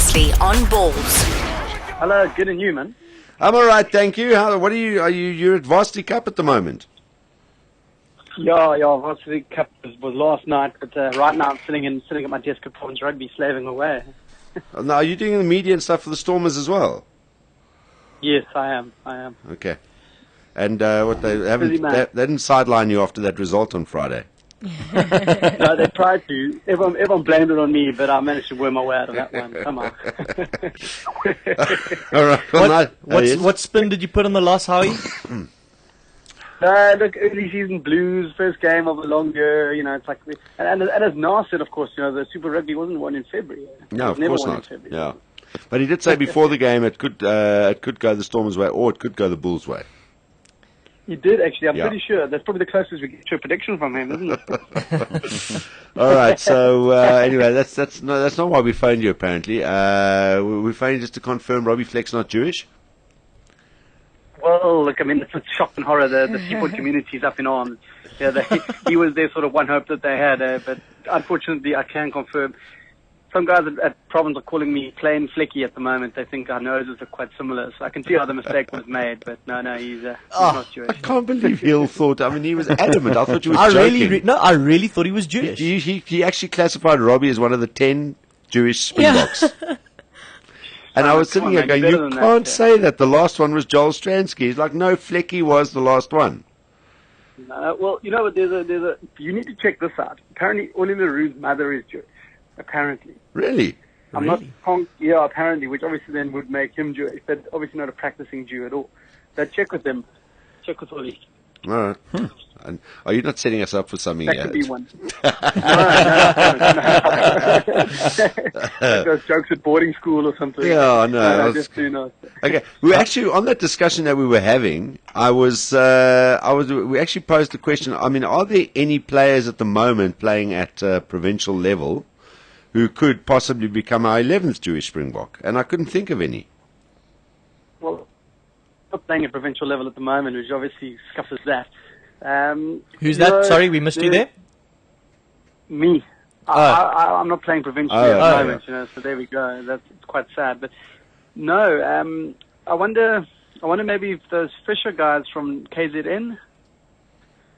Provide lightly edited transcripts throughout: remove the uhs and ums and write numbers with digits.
Previously on Ballz. Hello, good and you, man. I'm all right, thank you. What are you? You're at Varsity Cup at the moment? Yeah, Varsity Cup was last night, but right now I'm sitting at my desk at Province Rugby, slaving away. Now, are you doing the media and stuff for the Stormers as well? Yes, I am. Okay. And what they didn't sideline you after that result on Friday. No, they tried to. Everyone blamed it on me, but I managed to worm my way out of that one somehow. All right. Well, what spin did you put on the loss, Howie? Look, early season blues, first game of a long year, it's like, and as Nas said, of course, the Super Rugby wasn't won in February. No, of course not. Yeah. But he did say before the game it could go the Stormers' way or it could go the Bulls' way. He did, actually. I'm pretty sure. That's probably the closest we get to a prediction from him, isn't it? All right. So, anyway, that's not why we phoned you, apparently. We phoned you just to confirm Robbie Fleck's not Jewish? Well, look, I mean, it's a shock and horror. The Seaport community is up in arms. Yeah, he was their sort of one hope that they had. But unfortunately, I can confirm. Some guys at Province are calling me plain Flecky at the moment. They think our noses are quite similar. So I can see how the mistake was made. But no, he's not Jewish. I can't believe Hill thought. I mean, he was adamant. I thought you were joking. I really thought he was Jewish. He actually classified Robbie as one of the 10 Jewish Springboks. Yeah. And I was sitting here going, you can't say that. The last one was Joel Stransky. He's like, no, Flecky was the last one. Well, you know what? You need to check this out. Apparently, Oli LaRue's mother is Jewish. Apparently. Really? Yeah, apparently, which obviously then would make him Jewish, but obviously not a practicing Jew at all. So check with them. Check with Oli. All right. And are you not setting us up for something yet? That could be one. No. Those jokes at boarding school or something. Yeah, no. I just do not. Okay, we actually on that discussion that we were having, we actually posed the question. I mean, are there any players at the moment playing at provincial level who could possibly become our 11th Jewish Springbok? And I couldn't think of any. Well, not playing at provincial level at the moment, which obviously scuffs that. Who's that? Sorry, we missed you there. Me. I'm not playing provincially at the moment, so there we go. That's quite sad. But no, I wonder maybe if those Fisher guys from KZN.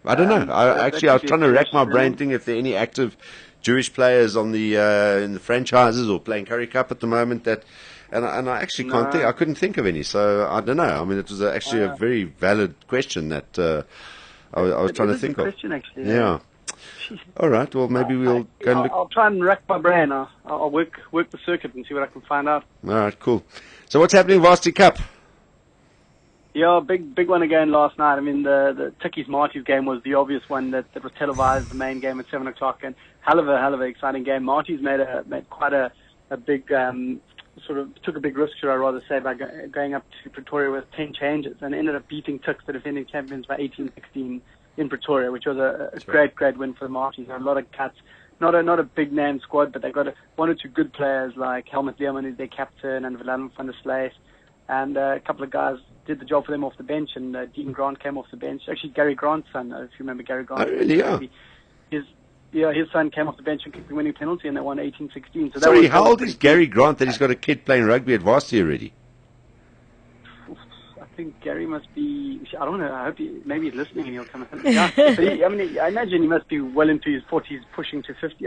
I don't know. I was trying to rack my brain, thinking if there are any active Jewish players on the in the franchises or playing Currie Cup at the moment that. And I actually can't think. I couldn't think of any, so I don't know. I mean, it was actually a very valid question that I was trying to think of. Question, actually, yeah. All right. Well, maybe we'll go and look. I'll try and rack my brain. I'll work the circuit and see what I can find out. All right. Cool. So what's happening in Varsity Cup? Yeah, big one again last night. I mean, the Tickies Marty's game was the obvious one that was televised. The main game at 7:00, and hell of a exciting game. Marty's made quite a big. Sort of took a big risk, should I rather say, by going up to Pretoria with 10 changes and ended up beating Tuks, the defending champions, by 18-16 in Pretoria, which was a great win for the Marties. A lot of cuts, not a big name squad, but they got one or two good players like Helmut Leerman, who's their captain, and Willem van der Slees, and a couple of guys did the job for them off the bench, and Dean Grant came off the bench. Actually, Gary Grant's son, if you remember Gary Grant. Oh, really? Yeah. His son came off the bench and kicked the winning penalty, and they won 18-16. So sorry, how old is Gary Grant that he's got a kid playing rugby at varsity already? I think Gary must be, I don't know, I hope maybe he's listening and he'll come and I imagine he must be well into his 40s, pushing to 50.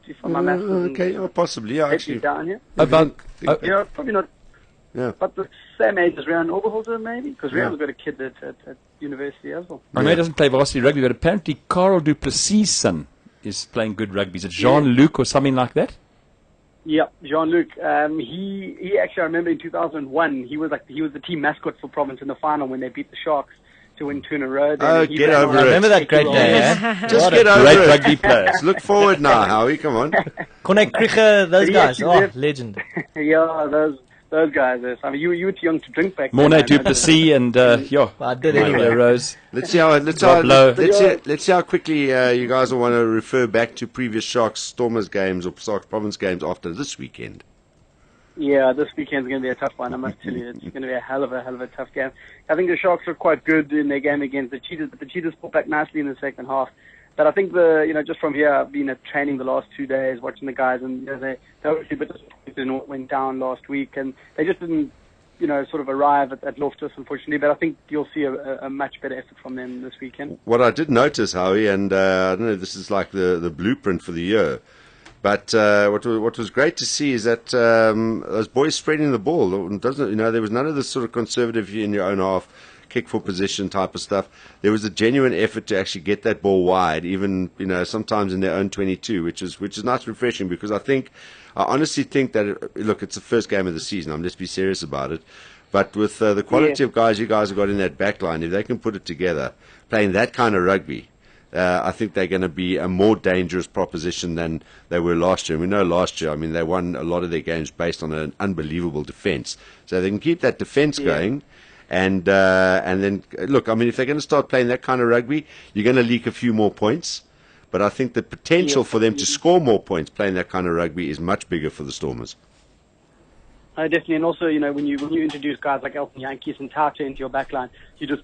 If my maths possibly, yeah, actually. Down here. Probably not. Yeah. But the same age as Rian Oberholzer, maybe? Because Rian's got a kid at university as well. I know he doesn't play varsity rugby, but apparently Carl Du Plessis' son is playing good rugby. Is it Jean-Luc or something like that? Yeah, Jean-Luc. He actually, I remember in 2001, he was the team mascot for Province in the final when they beat the Sharks to win 2 in a row. Oh, get over it. I remember that great day, Just get over it. Great rugby players. Look forward now, Howie, come on. Konek Krieger, those guys. Legend. Yeah, those guys. I mean, you were too young to drink back then. Mornay Du Plessis and I did anyway. Rose. Let's see how quickly you guys will want to refer back to previous Sharks Stormers games or Sharks Province games after this weekend. Yeah, this weekend's going to be a tough one, I must tell you. It's going to be a hell of a tough game. I think the Sharks are quite good in their game against the Cheetahs, but the Cheetahs pulled back nicely in the second half. But I think just from here, I've been at training the last 2 days, watching the guys, and they obviously a bit disappointed in what went down last week, and they just didn't, sort of arrive at Loftus, unfortunately. But I think you'll see a much better effort from them this weekend. What I did notice, Howie, and I don't know, this is like the blueprint for the year, but what was great to see is that those boys spreading the ball. There was none of this sort of conservative in your own half, kick for position type of stuff. There was a genuine effort to actually get that ball wide, even sometimes in their own 22, which is nice, refreshing, because I honestly think that look, it's the first game of the season. Let's be serious about it. But with the quality of guys you guys have got in that back line, if they can put it together, playing that kind of rugby, I think they're going to be a more dangerous proposition than they were last year. And we know last year, they won a lot of their games based on an unbelievable defence. So they can keep that defence going. And then, look, if they're going to start playing that kind of rugby, you're going to leak a few more points. But I think the potential for them to score more points playing that kind of rugby is much bigger for the Stormers. Definitely, and also, when you introduce guys like Elton Yankees and Tauta into your backline, you're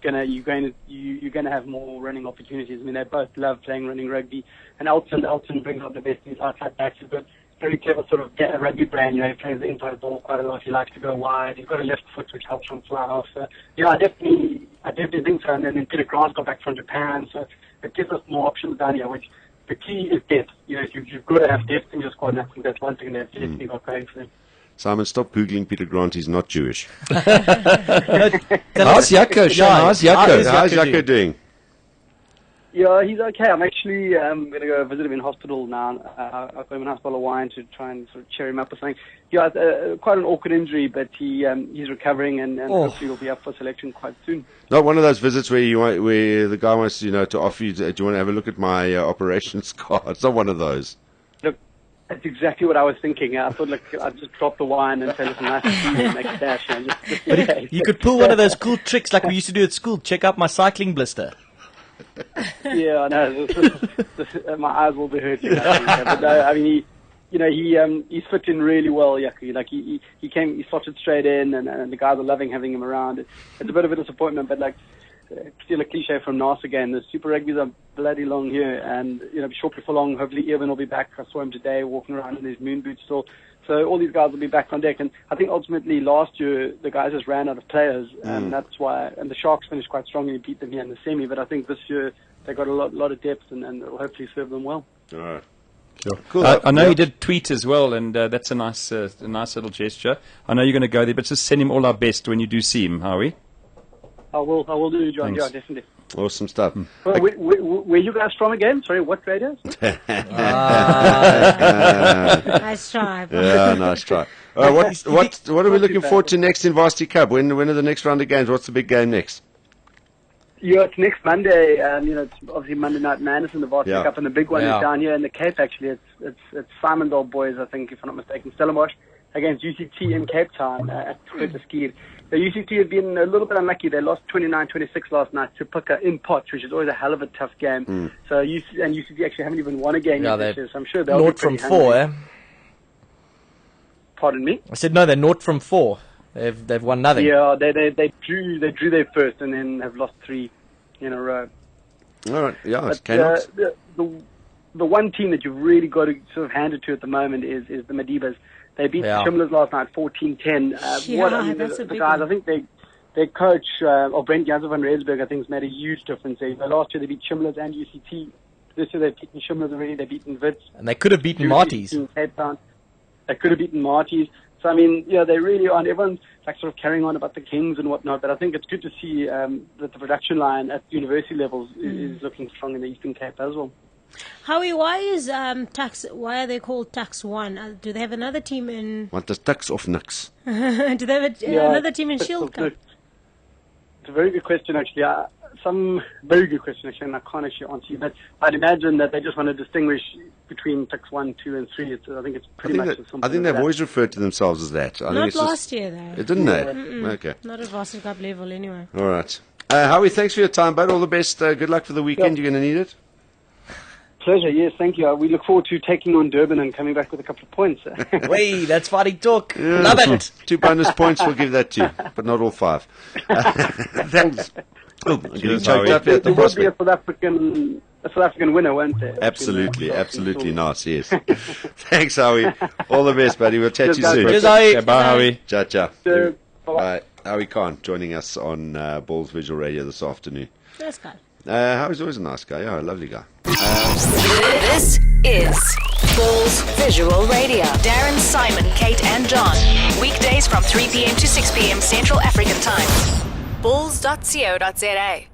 going to have more running opportunities. They both love playing running rugby, and Elton brings out the best in his outside backs. But very clever sort of rugby brand. He plays the inside ball quite a lot. He likes to go wide. He's got a left foot which helps him fly off. So, I definitely think so. And then Peter Grant got back from Japan, so it gives us more options down here. Which the key is depth. You've got to have depth in your squad. And I think that's one thing that definitely got going for them. Simon, stop googling Peter Grant. He's not Jewish. How's Jaco, Sean? How's Jaco doing? Yeah, he's okay. I'm actually going to go visit him in hospital now. I've got him in hospital of wine to try and sort of cheer him up or something. Yeah, it's quite an awkward injury, but he's recovering and hopefully he'll be up for selection quite soon. Not one of those visits where the guy wants to offer you, do you want to have a look at my operations card? It's not one of those. Look, that's exactly what I was thinking. I thought, I'd just drop the wine and say, listen, nice to see you and make a dash. But you could pull one of those cool tricks like we used to do at school. Check out my cycling blister. Yeah, I know. My eyes will be hurting. But no, he's fit in really well, Yaku. He slotted straight in, and the guys are loving having him around. It's a bit of a disappointment, but still a cliche from NAS again. The Super Rugby's are bloody long here, and shortly before long, hopefully Evan will be back. I saw him today walking around in his moon boots still. So all these guys will be back on deck, and I think ultimately last year the guys just ran out of players, and that's why. And the Sharks finished quite strongly and beat them here in the semi. But I think this year they got a lot of depth, and it will hopefully serve them well. All right. Sure. Cool. I know you did tweet as well, and that's a nice little gesture. I know you're going to go there, but just send him all our best when you do see him, Howie. I will do, John. Thanks. Yeah, definitely. Awesome stuff. Well, where you guys from again? Sorry, what radio? Nice try. Yeah, nice try. What are we looking forward to next in Varsity Cup? When are the next round of games? What's the big game next? Yeah, it's next Monday. It's obviously Monday Night Madness in the Varsity Cup, and the big one is down here in the Cape. Actually, it's Simon's old boys, I think, if I'm not mistaken, Stellenbosch against UCT in Cape Town at Skier. The UCT have been a little bit unlucky. They lost 29-26 last night to Puka in Potch, which is always a hell of a tough game. So UCT actually haven't even won a game yet this year, so I'm sure they'll naught be from pretty 4, hungry. Pardon me? I said no, they're naught from 4. They've won nothing. Yeah, they drew their first and then have lost 3 in a row. All right, yeah, But the one team that you've really got to sort of hand it to at the moment is the Madibas. They beat the Shimlers last night 14-10. That's a big guys, one. I think their coach, Brent Jansen van Redsburg, I think has made a huge difference there. Last year they beat Shimlers and UCT. This year they've beaten Shimlers already. They've beaten Wits. And they could have beaten Marty's. Cape Town. They could have beaten Marty's. So, they really are. And everyone's sort of carrying on about the Kings and whatnot, but I think it's good to see that the production line at university levels is looking strong in the Eastern Cape as well. Howie, why are they called Tax One? Do they have another team in? Want the tax of niks? Do they have another team in Shield Cup? It's a very good question, actually. Very good question, actually, and I can't actually answer you. But I'd imagine that they just want to distinguish between Tax 1, 2, and 3. I think it's pretty much something. I think they've always referred to themselves as that. Not last year, though. Didn't they? Okay. Not at Varsity Cup level, anyway. All right. Howie, thanks for your time, bud. All the best. Good luck for the weekend. You're going to need it. Pleasure, yes, thank you. We look forward to taking on Durban and coming back with a couple of points. Wait, that's fighting talk. Yeah. Love it. 2 bonus points, we'll give that to you, but not all 5. Thanks. I'm getting Cheers, choked Howie. up here at the There would be prospect. a South African winner, won't there? Absolutely nice, yes. Thanks, Howie. All the best, buddy. We'll chat to you Cheers, soon. guys. Cheers, Howie. Okay, bye, Howie. Ciao, ciao. Cheers. Bye. Howie Kahn joining us on Ballz Visual Radio this afternoon. That's good. Howie's always a nice guy. Yeah, a lovely guy. This is Ballz Visual Radio. Darren, Simon, Kate, and John. Weekdays from 3 p.m. to 6 p.m. Central African Time. Ballz.co.za.